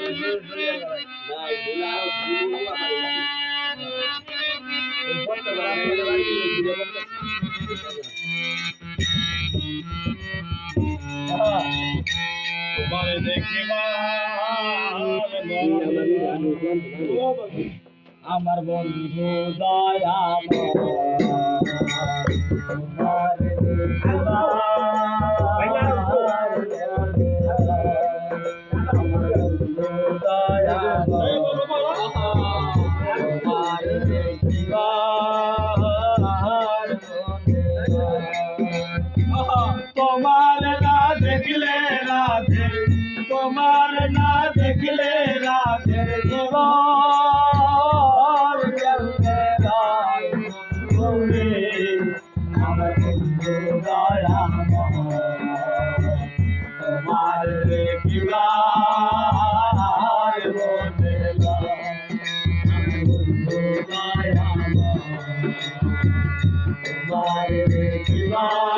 তোমার আমার বন্ধু তোমার না দেখলে রাধে তোমার না দেখলে রাধে আমার বন্ধু দয়া তোমার দেখিবার বন্ধু দয়া তোমার দেখিবার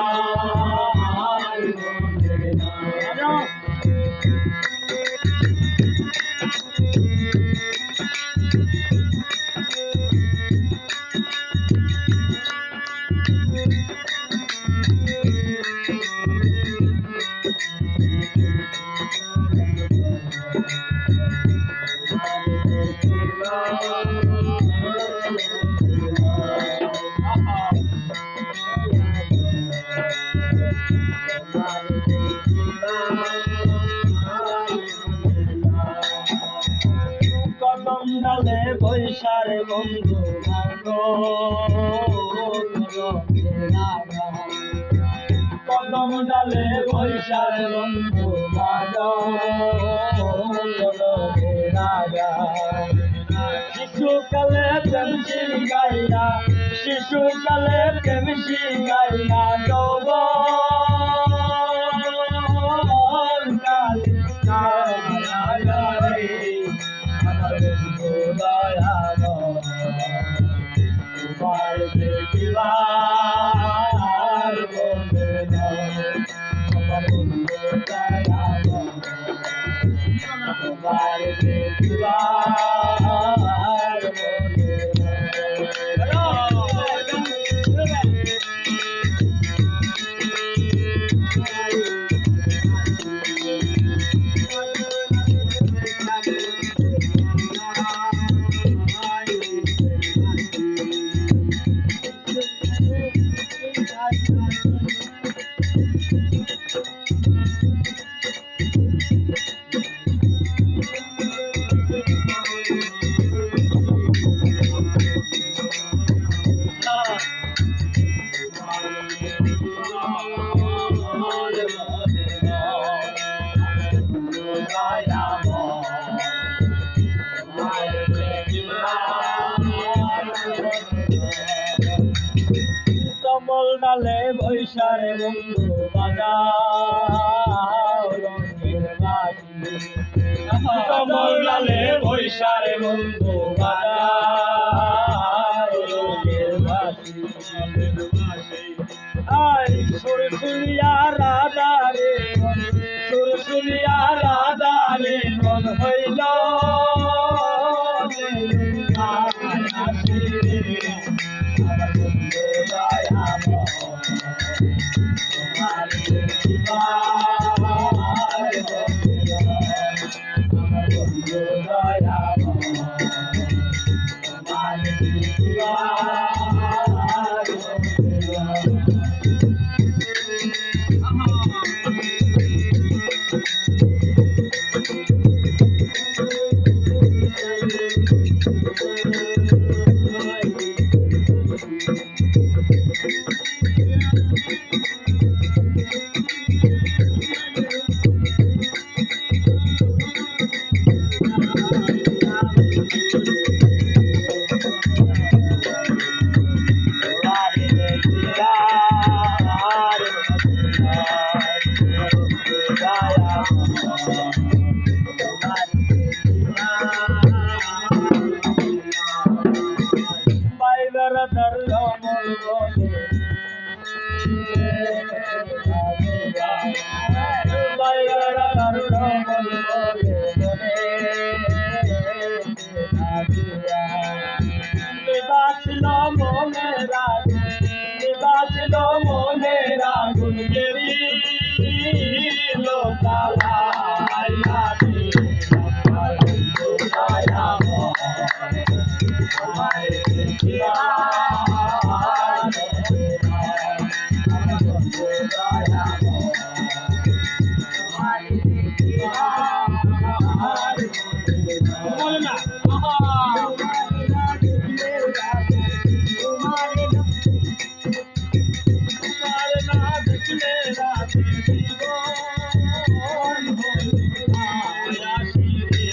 কদম ডালে বৈশারে বন্ধু কদম ডালে বৈশারে বন্ধু শিশুকালে প্রেম সিংগাইয়া শিশুকালে প্রেম সিংগাইয়া আমার বন্ধু দয়া তোমার দেখিবার বন্ধু আমার বন্ধু দয়া তোমার দেখিবার কমল ডালে বৈশারে বন্ধু বাজাও রঙের বাঁশি কমল ডালে বৈশারে বন্ধু বাজাও রঙের বাঁশি আই সুরসুলিয়া রাধা রে সুরসুলিয়া রাধা রে মন হইল বলে না তোমার না দেখলে রাতে জীবন আসি রে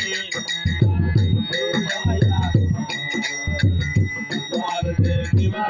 তোমার দেখিবা